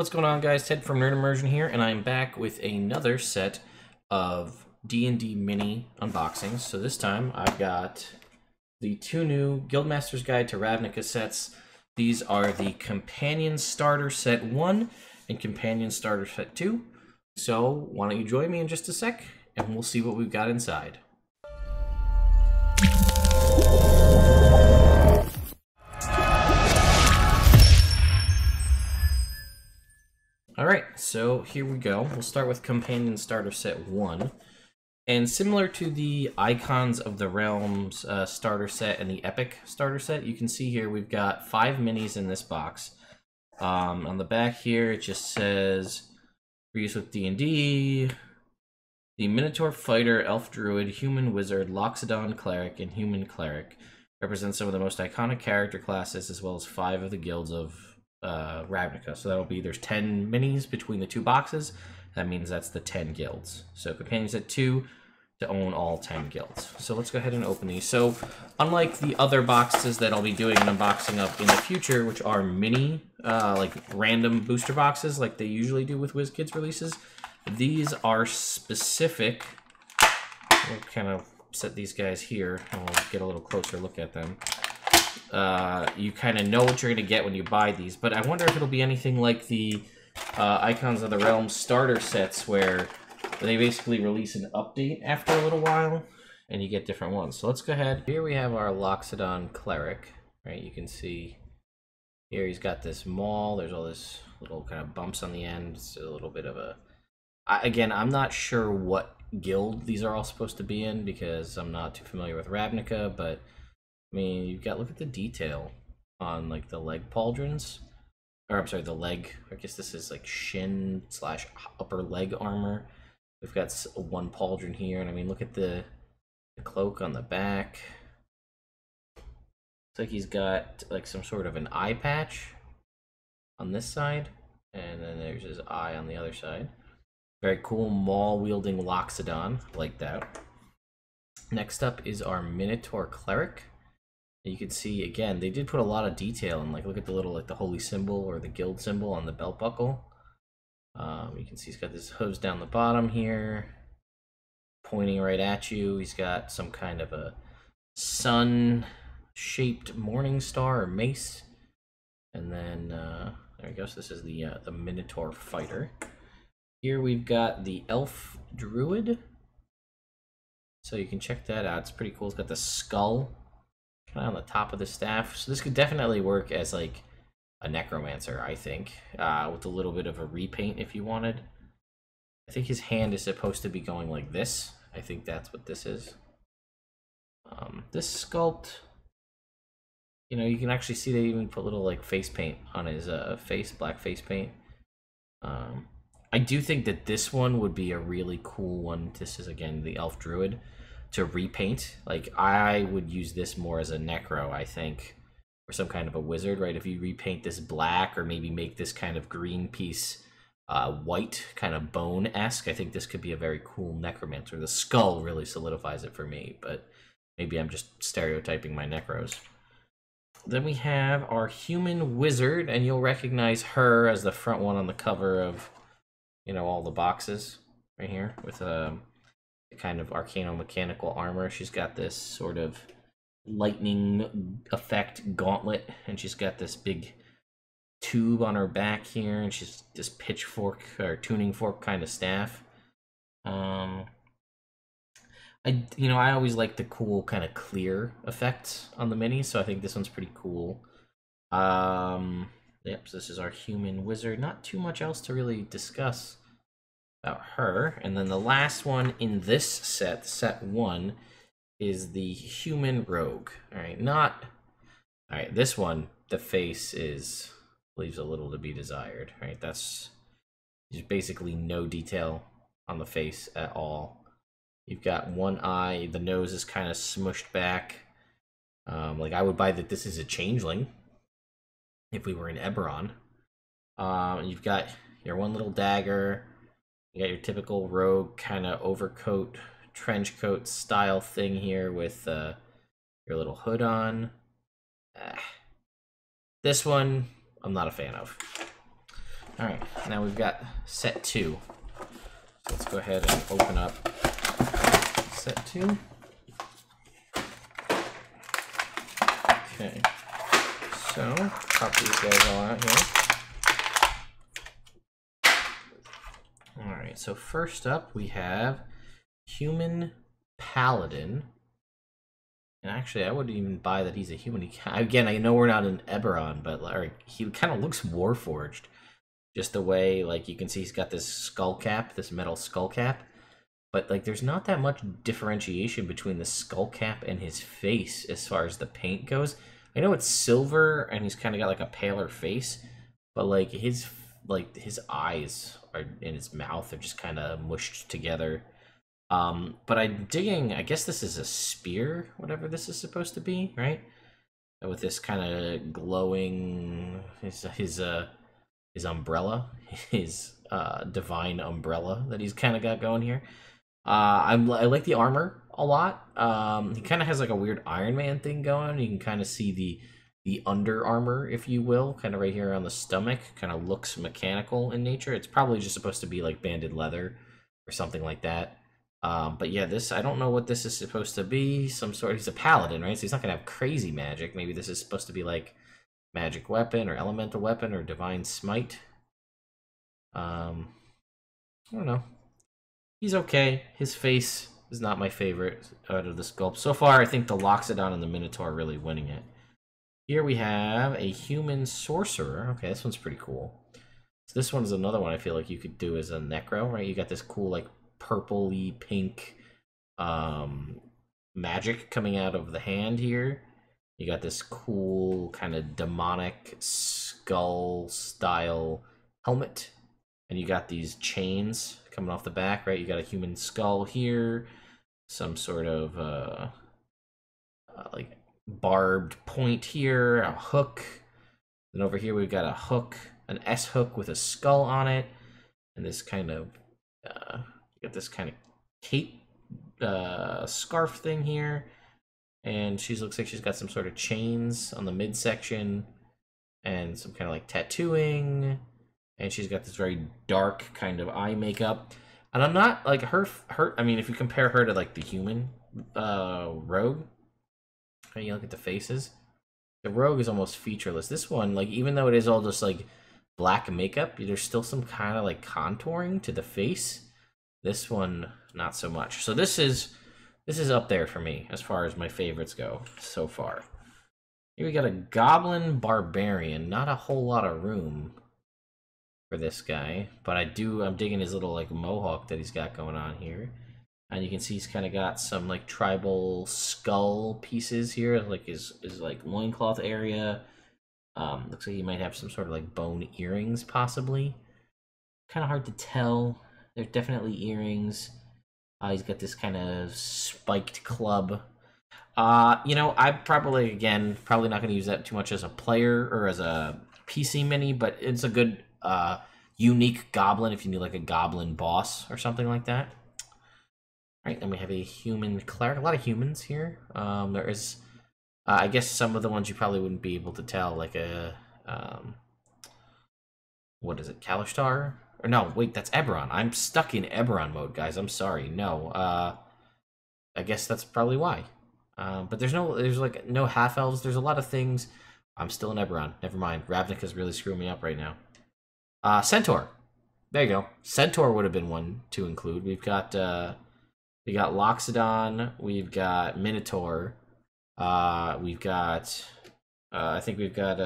What's going on, guys? Ted from Nerd Immersion here, and I'm back with another set of D&D mini unboxings. So this time I've got the two new Guildmasters Guide to Ravnica sets. These are the Companion Starter Set 1 and Companion Starter Set 2. So why don't you join me in just a sec, and we'll see what we've got inside. Alright, so here we go. We'll start with Companion Starter Set 1. And similar to the Icons of the Realms starter set and the Epic starter set, you can see here we've got 5 minis in this box. On the back here, it just says, for use with D&D, the Minotaur Fighter, Elf Druid, Human Wizard, Loxodon Cleric, and Human Cleric represent some of the most iconic character classes, as well as 5 of the guilds of Ravnica. So that'll be, there's 10 minis between the two boxes. That means that's the 10 guilds. So Companion Set 2 to own all 10 guilds. So let's go ahead and open these. So unlike the other boxes that I'll be doing an unboxing of in the future, which are mini, like random booster boxes like they usually do with WizKids releases, these are specific. We'll kind of set these guys here and we'll get a little closer look at them. You kind of know what you're going to get when you buy these, but I wonder if it'll be anything like the Icons of the Realms starter sets, where they basically release an update after a little while and you get different ones. So let's go ahead. Here we have our Loxodon Cleric, right? You can see here he's got this maul. There's all this little kind of bumps on the end. It's a little bit of a... Again, I'm not sure what guild these are all supposed to be in because I'm not too familiar with Ravnica, but I mean, you've got, look at the detail on like the leg pauldrons. Or I'm sorry, the leg, I guess this is like shin slash upper leg armor. We've got one pauldron here, and I mean, look at the cloak on the back. Looks like he's got like some sort of an eye patch on this side, and then there's his eye on the other side. Very cool maul-wielding Loxodon, like that. Next up is our Minotaur Cleric. You can see, again, they did put a lot of detail in, like, look at the little, like, the holy symbol or the guild symbol on the belt buckle. You can see he's got this hooves down the bottom here, pointing right at you. He's got some kind of a sun-shaped morning star or mace. And then, there he goes. This is the Minotaur Fighter. Here we've got the Elf Druid. So you can check that out. It's pretty cool. It's got the skull kind of on the top of the staff. So this could definitely work as like a necromancer, I think, with a little bit of a repaint if you wanted. I think his hand is supposed to be going like this. I think that's what this is. This sculpt, you know, you can actually see they even put little like face paint on his face, black face paint. I do think that this one would be a really cool one. This is, again, the Elf Druid, to repaint. Like, I would use this more as a necro, I think, or some kind of a wizard, right? If you repaint this black, or maybe make this kind of green piece white, kind of bone-esque, I think this could be a very cool necromancer. The skull really solidifies it for me, but maybe I'm just stereotyping my necros. Then we have our Human Wizard, and you'll recognize her as the front one on the cover of, you know, all the boxes right here, with a kind of arcano-mechanical armor. She's got this sort of lightning effect gauntlet, and she's got this big tube on her back here, and she's this pitchfork or tuning fork kind of staff. I always like the cool kind of clear effects on the minis, so I think this one's pretty cool. Yep, so this is our Human Wizard. Not too much else to really discuss about her. And then the last one in this set, set 1, is the Human Brogue. Alright, this one, the face leaves a little to be desired. Right, there's basically no detail on the face at all. You've got one eye, the nose is kind of smushed back. Like, I would buy that this is a changeling if we were in Eberron. You've got your one little dagger. You got your typical rogue kind of overcoat, trench coat style thing here with your little hood on. This one, I'm not a fan of. Alright, now we've got set 2. So let's go ahead and open up set 2. Okay, so pop these guys all out here. Alright, so first up we have Human Paladin. And actually, I wouldn't even buy that he's a human. Again, I know we're not in Eberron, but he kind of looks Warforged. Just the way, like, you can see he's got this skull cap, this metal skull cap. But, like, there's not that much differentiation between the skull cap and his face as far as the paint goes. I know it's silver, and he's kind of got, like, a paler face. But, like, his eyes and his mouth are just kind of mushed together. But I'm digging, I guess this is a spear, whatever this is supposed to be, right? With this kind of glowing, his umbrella, his divine umbrella that he's kind of got going here. I like the armor a lot. He kind of has like a weird Iron Man thing going. You can kind of see the under armor, if you will, kind of right here on the stomach. Kind of looks mechanical in nature. It's probably just supposed to be like banded leather or something like that. But yeah, this, I don't know what this is supposed to be. Some sort, he's a paladin, right? So he's not gonna have crazy magic. Maybe this is supposed to be like magic weapon or elemental weapon or divine smite. I don't know. He's okay. His face is not my favorite out of the sculpt. So far, I think the Loxodon and the Minotaur are really winning it. Here we have a human sorcerer. Okay, this one's pretty cool. So this one's another one I feel like you could do as a necro, right? You got this cool, like, purpley pink magic coming out of the hand here. You got this cool kind of demonic skull style helmet, and you got these chains coming off the back, right? You got a human skull here, some sort of like barbed point here, a hook, and over here we've got a hook, an S hook with a skull on it, and this kind of got this kind of cape scarf thing here, and she looks like she's got some sort of chains on the midsection and some kind of like tattooing, and she's got this very dark kind of eye makeup. And I'm not like her I mean, if you compare her to like the human rogue, and you look at the faces, the rogue is almost featureless. This one, like, even though it is all just like black makeup, there's still some kind of like contouring to the face. This one, not so much. So this is up there for me as far as my favorites go so far. Here we got a Goblin Barbarian. Not a whole lot of room for this guy, but I'm digging his little like mohawk that he's got going on here. And you can see he's kind of got some like tribal skull pieces here, like his like loincloth area. Looks like he might have some sort of like bone earrings, possibly. Kind of hard to tell. There's definitely earrings. He's got this kind of spiked club. You know, I'm probably not going to use that too much as a player or as a PC mini, but it's a good unique goblin if you need like a goblin boss or something like that. All right, then we have a human cleric. A lot of humans here. There is, I guess some of the ones you probably wouldn't be able to tell, like a, what is it, Kalishtar? Or no, wait, that's Eberron. I'm stuck in Eberron mode, guys. I'm sorry. No, I guess that's probably why. But there's like no half elves. There's a lot of things. I'm still in Eberron. Never mind. Ravnica's really screwing me up right now. Centaur. There you go. Centaur would have been one to include. We got Loxodon. We've got Minotaur. We've got. I think we've got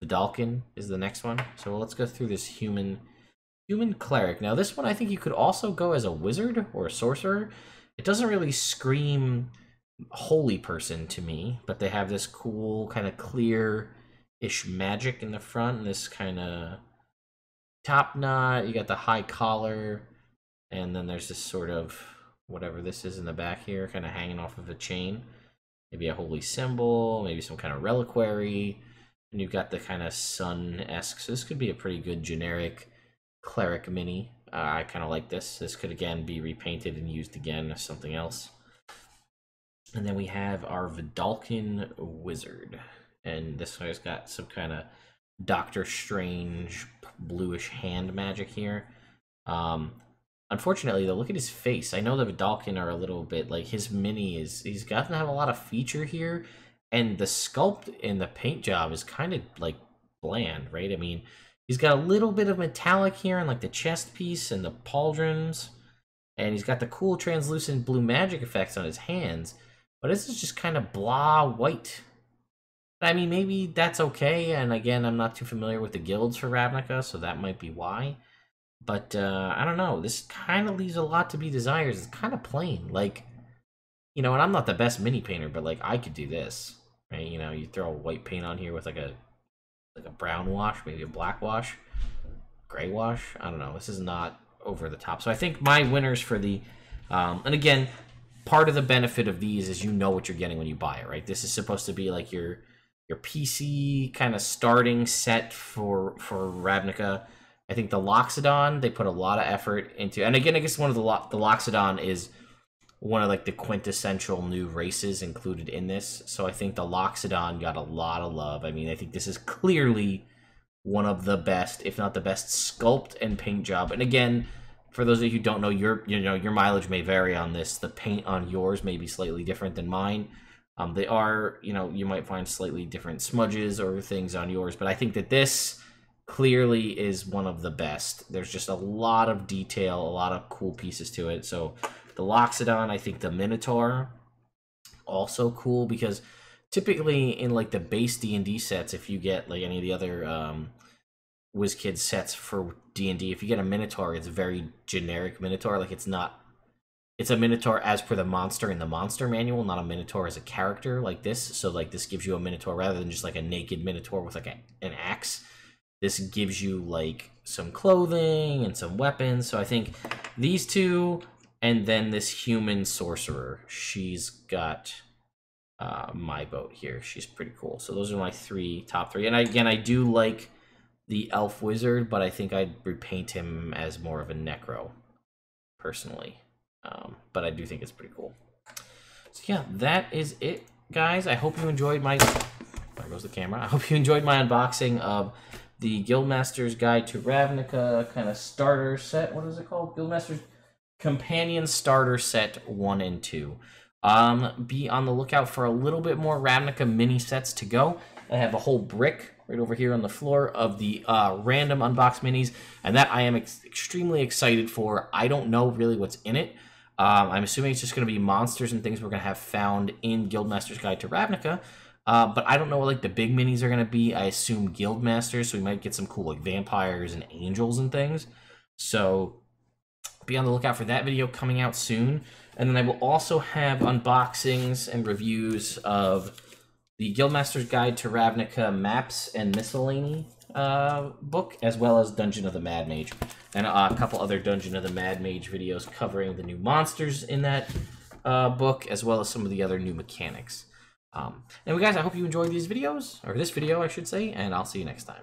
Vidalkin is the next one. So let's go through this human cleric. Now this one, I think you could also go as a wizard or a sorcerer. It doesn't really scream holy person to me, but they have this cool kind of clear-ish magic in the front, and this kind of top knot. You got the high collar, and then there's this sort of whatever this is in the back here, kind of hanging off of a chain. Maybe a holy symbol, maybe some kind of reliquary, and you've got the kind of sun-esque. So this could be a pretty good generic cleric mini. I kind of like this. This could again be repainted and used again as something else. And then we have our Vidalkin wizard, and this guy's got some kind of Doctor Strange bluish hand magic here. Unfortunately, though, look at his face. I know the Vidalcan are a little bit, like, his mini is, he's got to have a lot of feature here, and the sculpt in the paint job is kind of, like, bland, right? I mean, he's got a little bit of metallic here in, like, the chest piece and the pauldrons, and he's got the cool translucent blue magic effects on his hands, but this is just kind of blah white. I mean, maybe that's okay, and again, I'm not too familiar with the guilds for Ravnica, so that might be why. But, I don't know, this kind of leaves a lot to be desired. It's kind of plain, like, you know, and I'm not the best mini painter, but, like, I could do this, right? You know, you throw a white paint on here with, like a brown wash, maybe a black wash, gray wash, I don't know, this is not over the top. So I think my winners for the, and again, part of the benefit of these is you know what you're getting when you buy it, right? This is supposed to be, like, your PC kind of starting set for Ravnica. I think the Loxodon, they put a lot of effort into, and again, I guess one of the Loxodon is one of, like, the quintessential new races included in this. So I think the Loxodon got a lot of love. I mean, I think this is clearly one of the best, if not the best, sculpt and paint job. And again, for those of you who don't know, your mileage may vary on this. The paint on yours may be slightly different than mine. They are, you might find slightly different smudges or things on yours, but I think that this clearly is one of the best. There's just a lot of detail, a lot of cool pieces to it. So the Loxodon, I think the Minotaur, also cool, because typically in, like, the base D&D sets, if you get, like, any of the other WizKids sets for D&D, if you get a Minotaur, it's a very generic Minotaur. Like, it's a Minotaur as per the monster in the monster manual, not a Minotaur as a character like this. So, like, this gives you a Minotaur rather than just, like, a naked Minotaur with, like, an axe. This gives you, like, some clothing and some weapons. So I think these two, and then this human sorcerer, she's got my vote here. She's pretty cool. So those are my top three. And again, I do like the elf wizard, but I think I'd repaint him as more of a necro, personally. But I do think it's pretty cool. So yeah, that is it, guys. I hope you enjoyed my... There goes the camera. I hope you enjoyed my unboxing of the Guildmasters Guide to Ravnica kind of starter set. What is it called? Guildmasters Companion Starter Set 1 and 2. Be on the lookout for a little bit more Ravnica mini sets to go. I have a whole brick right over here on the floor of the random unbox minis, and that I am extremely excited for. I don't know really what's in it. I'm assuming it's just going to be monsters and things we're going to have found in Guildmasters Guide to Ravnica. But I don't know what, like, the big minis are going to be. I assume Guildmasters, so we might get some cool, like, vampires and angels and things. So be on the lookout for that video coming out soon. And then I will also have unboxings and reviews of the Guildmasters Guide to Ravnica Maps and Miscellany book, as well as Dungeon of the Mad Mage. And a couple other Dungeon of the Mad Mage videos covering the new monsters in that book, as well as some of the other new mechanics. Anyway, guys, I hope you enjoyed these videos, or this video, I should say, and I'll see you next time.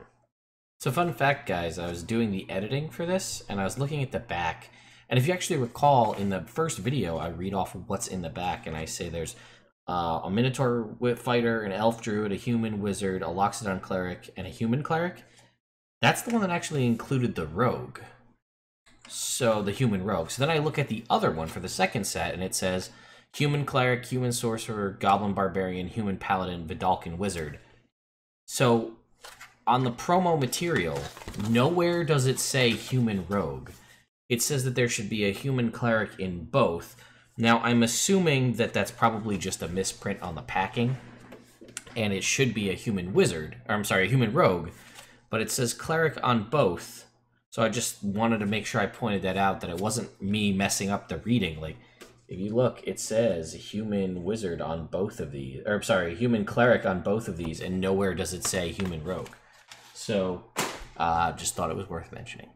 So, fun fact, guys, I was doing the editing for this, and I was looking at the back, and if you actually recall, in the first video, I read off what's in the back, and I say there's a Minotaur fighter, an elf druid, a human wizard, a Loxodon cleric, and a human cleric. That's the one that actually included the rogue. So, the human rogue. So then I look at the other one for the second set, and it says human cleric, human sorcerer, goblin barbarian, human paladin, Vidalcan wizard. So, on the promo material, nowhere does it say human rogue. It says that there should be a human cleric in both. Now, I'm assuming that that's probably just a misprint on the packing, and it should be a human wizard, or I'm sorry, a human rogue, but it says cleric on both. So I just wanted to make sure I pointed that out, that it wasn't me messing up the reading. Like, if you look, it says human wizard on both of these, or sorry, human cleric on both of these, and nowhere does it say human rogue. So, just thought it was worth mentioning.